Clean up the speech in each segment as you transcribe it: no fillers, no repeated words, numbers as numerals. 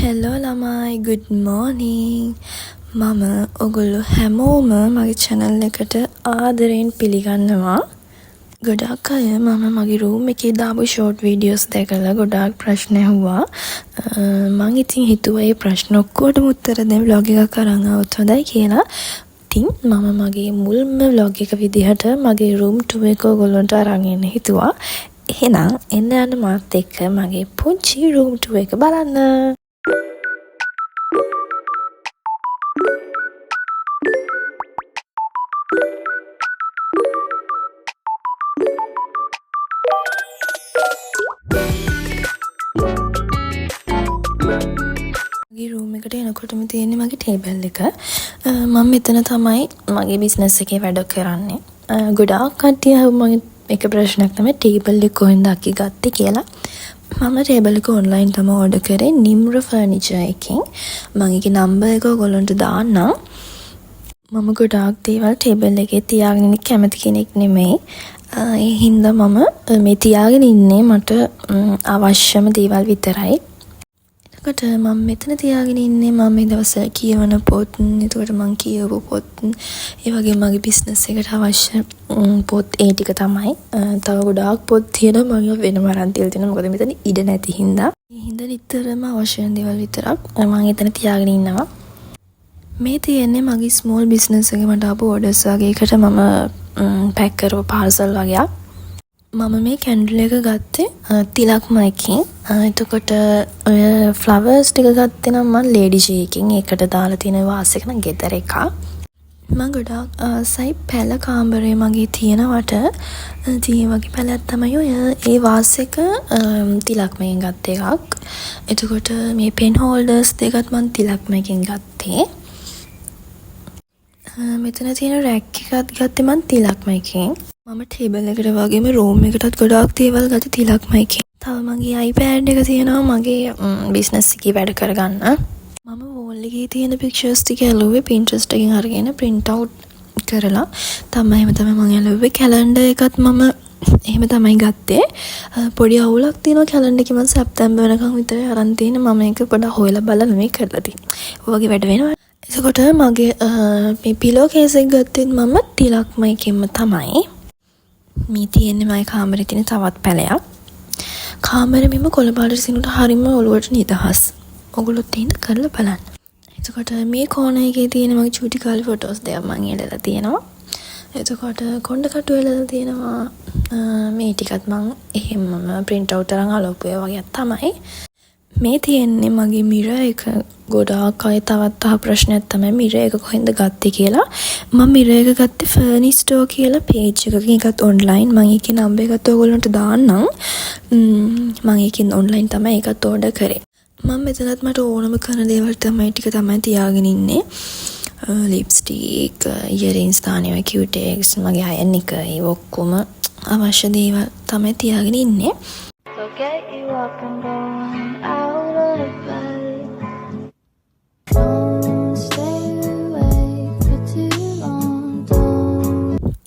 Hello ළමයි good morning මම ඔගොල්ලෝ හැමෝම මගේ channel එකට ආදරයෙන් පිළිගන්නවා. ගොඩාක් අය මම මගේ room එකේ දාපු short videos දැකලා ගොඩාක් ප්‍රශ්න ඇහුවා. මං ඉතින් හිතුවා මේ ප්‍රශ්න ඔක්කොටම උත්තර දෙන්න vlog එකක් අරන් આવොත් හොඳයි කියලා. ඉතින් මම මගේ මුල්ම vlog එක විදිහට මගේ room tour එක ඔයගොල්ලන්ට අරන් එන්න හිතුවා. එහෙනම් එන්න යන්න මාත් එක්ක මගේ පුංචි room tour එක බලන්න. මගේ room එකට එනකොටම තියෙන්නේ මගේ table එක. මම මෙතන තමයි මගේ business එකේ වැඩ කරන්නේ. ගොඩාක් කට්ටිය මගේ එක ප්‍රශ්නයක් තමයි table එක කොහෙන්ද අක්කි ගත්තේ කියලා. මම table එක online තමයි order කරේ Nimra Furniture එකෙන්. මම ඒකේ number එක ඔයගොල්ලන්ට දාන්නම්. මම ගොඩාක් දේවල් table එකේ තියාගෙන ඉන්න කැමති කෙනෙක් නෙමෙයි. ඒ හින්දා මම මේ තියාගෙන ඉන්නේ මට අවශ්‍යම දේවල් විතරයි. එතකොට මම මෙතන තියාගෙන ඉන්නේ මම මේ දවස්වල කියවන පොත්, එතකොට මම කියවපු පොත්, ඒ වගේම මගේ business එකට අවශ්‍ය පොත් ඒ ටික තමයි. තව ගොඩාක් පොත් තියෙනවා මම වෙනම අරන් තියලා තියෙනවා. මොකද මෙතන ඉඩ නැති හින්දා. ඒ හින්දා නිතරම අවශ්‍ය වෙන දේවල් විතරක් මම එතන තියාගෙන ඉන්නවා. මේ තියෙන්නේ මගේ small business එකේ මට ආපු orders වගේකට මම pack කරපු parcel වගේක්. මම මේ candle එක ගත්තේ තිලක්ම එකෙන්. එතකොට ඔය flowers ටික ගත්තේ නම් මම Lady G එකෙන්. ඒකට දාලා තියෙන වාස් එක නම් ගෙදර එකක්. මම ගොඩාක් ආසයි පැල කාමරේ මගේ තියෙනවට. ඉතින් වගේ පැලක් තමයි ඔය ඒ වාස් එක තිලක්මෙන් ගත්ත එකක්. එතකොට මේ pen holders දෙකත් මම තිලක්මෙන් ගත්තේ. මෙතන තියෙන rack එකත් ගත්තේ මම තිලක්මෙන්. මම table එකට වගේම room එකටත් ගොඩාක් දේවල් ගත්තේ තිලක්මෙන්. තව මගේ iPad එක තියෙනවා මගේ business එකේ වැඩ කරගන්න. මම wall එකේ තියෙන pictures ටික ඇලුවේ Pinterest එකෙන් අරගෙන print out කරලා තමයි මම ඇලුවේ. calendar එකත් මම එහෙම තමයි ගත්තේ. පොඩි අවුලක් තියෙනවා calendar එකේ. මම සැප්තැම්බර් වෙනකන් විතරයි අරන් තියෙන්නේ. මම ඒක පොඩ්ඩක් හොයලා බලලා නෙමෙයි කරලා තියෙන්නේ. ඔය වගේ වැඩ වෙනවා. එතකොට මගේ මේ pillow case එක ගත්තෙත් මම තිලක්මයිකින්ම තමයි. මේ තියෙන්නේ මගේ කාමරේ තියෙන තවත් පැලයක්. කාමරේ මෙම කොළ පාටට සිනුට හරිම ඔලුවට නිදහස්. ඔගොල්ලොත් ඉන්න කරලා බලන්න. එතකොට මේ කෝණ එකේ තියෙන මගේ චූටි කාලේ ෆොටෝස් දෙයක් මම එලලා තියෙනවා. එතකොට කොණ්ඩ කටු එලලා තියෙනවා. මේ ටිකත් මම එහෙමම print out කරන් අලෝපුවා වගේ තමයි. මේ තියෙන්නේ මගේ mirror එක. ගොඩාක් අය තවත් අහ ප්‍රශ්නයක් තමයි mirror එක කොහෙන්ද ගත්තේ කියලා. මම mirror එක ගත්තේ Furnish Store කියලා page එකකින්. ඒකත් online. මම ඒකේ number එකත් ඔයගොල්ලන්ට දාන්නම්. මම ඒකෙන් online තමයි ඒකත් order කරේ. මම මෙතනත් මට ඕනම කරන දේවල් තමයි ටික තමයි තියාගෙන ඉන්නේ. lipstick, earrings දානවා, cutex, මගේ iron එක, ඒ ඔක්කොම අවශ්‍ය දේවල් තමයි තියාගෙන ඉන්නේ. So get you up and going out of bed. Don't stay awake for too long.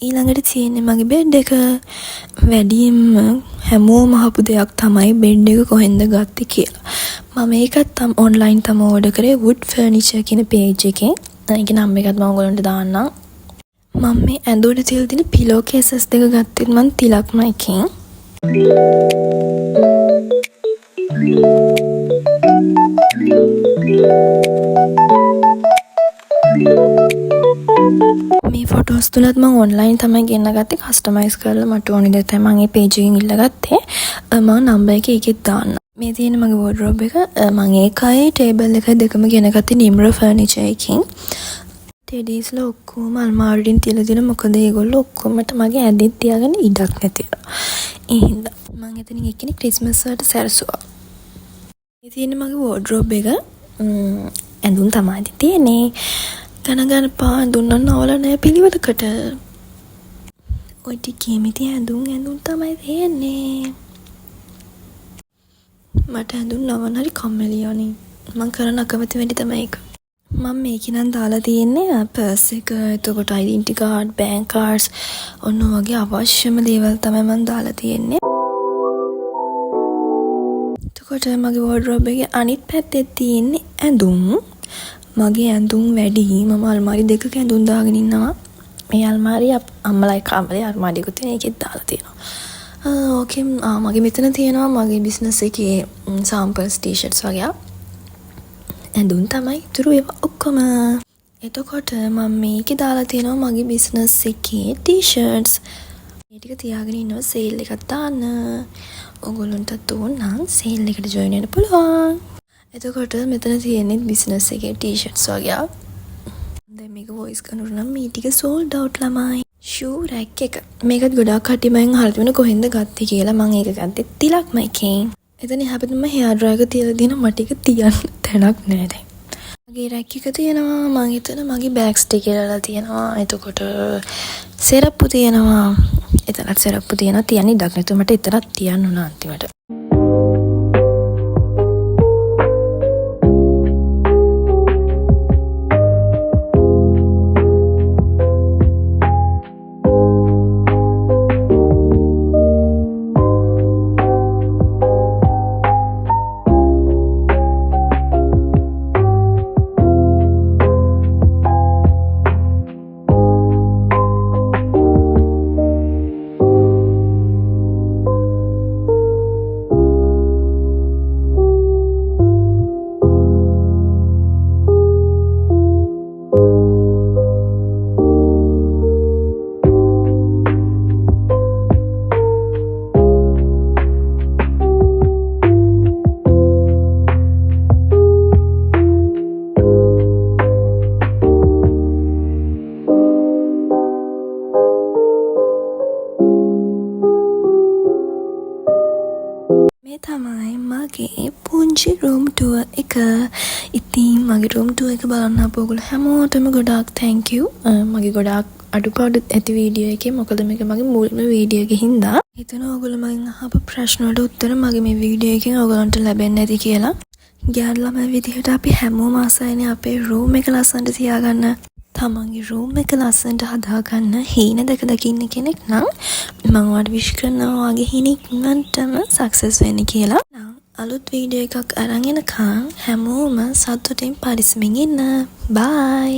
ඊළඟට තියෙන්නේ මගේ බෙඩ් එක. වැඩියෙන්ම හැමෝම අහපු දෙයක් තමයි බෙඩ් එක කොහෙන්ද ගත්තේ කියලා. මම ඒකත් online තමයි order කරේ wood furniture කියන page එකෙන්. ඒකේ නම් එකත් මම ඔයගොල්ලන්ට දාන්නම්. මම මේ ඇඳුමට තියලා තියෙන pillow cases දෙක ගත්තෙත් මම තිලක්මයිකින්. මේ ෆොටෝස් තුනත් මම online තමයි ගෙන්න ගත්තේ. කස්ටමයිස් කරලා මට ඕනේ දේ තමයි මම මේ page එකෙන් ඉල්ලගත්තේ. මම number එක ඒකෙත් දාන්න. මේ තියෙන මගේ wardrobe එක. මම ඒකයි table එක දෙකම ගෙන ගත්තේ Nimra Furniture එකෙන්. teddiesලා ඔක්කොම අල්මාරියෙන් තියලා දෙන. මොකද ඒගොල්ලෝ ඔක්කොමට මගේ ඇඳෙත් තියාගෙන ඉඩක් නැතිලා. ඒ හින්දා මම එතනින් එක්කෙනෙක් ක්‍රිස්මස් වලට සැරසුවා. මේ තියෙන මගේ wardrobe එක. ඇඳුම් තමයි තියෙන්නේ. ගණන් පා දුන්නන්න ඕල නෑ පිළිවෙලකට. ඔය ටිකේම ඉතින් ඇඳුම් තමයි තියෙන්නේ. මට ඇඳුම් නවන්න හරි කම්මැලි යෝනේ. මං කරන අකමැති වැඩි තමයි ඒක. මම මේකේ නම් දාලා තියෙන්නේ පර්ස් එක, එතකොට ඩෙන්ටිටි කාඩ්, බැංක් කාඩ්ස්, ඔන්න වගේ අවශ්‍යම දේවල් තමයි මම දාලා තියෙන්නේ. එතකොට මගේ වෝඩ්‍රෝබ් එකේ අනිත් පැත්තේ තියෙන්නේ ඇඳුම්. මගේ ඇඳුම් වැඩි. මම අල්මාරි දෙකක ඇඳුම් දාගෙන ඉන්නවා. මේ අල්මාරිය අම්මලාගේ කාමරේ අල්මාරියක තියෙන එකෙත් දාලා තියෙනවා. ඕකේ මගේ මෙතන තියෙනවා මගේ බිස්නස් එකේ සැම්පල්ස් ටී-ෂර්ට්ස් වගේ. ඇඳුම් තමයි ඉතුරු ඒවා ඔක්කොම. එතකොට මම මේකේ දාලා තියෙනවා මගේ බිස්නස් එකේ ටී-ෂර්ට්ස්. මේ ටික තියාගෙන ඉන්නවා සේල් එකක් දාන්න. ඔයගොල්ලන්ට ඕන නම් සේල් එකට ජොයින් වෙන්න පුළුවන්. එතකොට මෙතන තියෙන්නේ බිස්නස් එකේ ටී-ෂර්ට්ස් වගේ. දැන් මේක වොයිස් කරනකොට නම් මේ ටික සෝල්ඩ් අවුට් ළමයි. ෂූ රැක් එක. මේකත් ගොඩාක් කට්ටිය මම හරියට වෙන කොහෙන්ද ගත්තේ කියලා මම ඒක ගත්තේ තිලක්ම එකෙන්. එතන හැබැයි මම හෙයාර් ඩ්‍රයර් එක තියලා දින මට ඒක තියන්න තැනක් නෑ දැන්. මගේ රැක් එක තියෙනවා. මම එතන මගේ බෑග්ස් ටික කියලා තියෙනවා. එතකොට සෙරප්පු තියෙනවා. එතනත් සෙරප්පු තියෙනවා. තියන්න ඉඩක් නැතුව මට එතනත් තියන්න උනා අන්තිමට. තමයි මගේ පුංචි රූම් ටුවර් එක. ඉතින් මගේ රූම් ටුවර් එක බලන්න ආපු ඔයගොල්ලෝ හැමෝටම ගොඩාක් thank you. මගේ ගොඩාක් අඩුපාඩු ඇති වීඩියෝ එකේ මොකද මේක මගේ මුල්ම වීඩියෝ එකේ හින්දා. හිතන ඔයගොල්ලෝ මගෙන් අහපු ප්‍රශ්න වලට උත්තර මගේ මේ වීඩියෝ එකෙන් ඔයගොල්ලන්ට ලැබෙන්නේ නැති කියලා. ගෑනු ළමයි විදිහට අපි හැමෝම ආසයිනේ අපේ රූම් එක ලස්සනට තියාගන්න. තමන්ගේ රූම් එක ලස්සනට හදාගන්න හීන දැක දකින්න කෙනෙක් නම් මම ඔයාලට විශ් කරනවා වගේ හිණින්මන්ටම සක්සස් වෙන්න කියලා. අලුත් වීඩියෝ එකක් අරන් එනකම් හැමෝම සතුටින් පරිස්සමින් ඉන්න. බයි.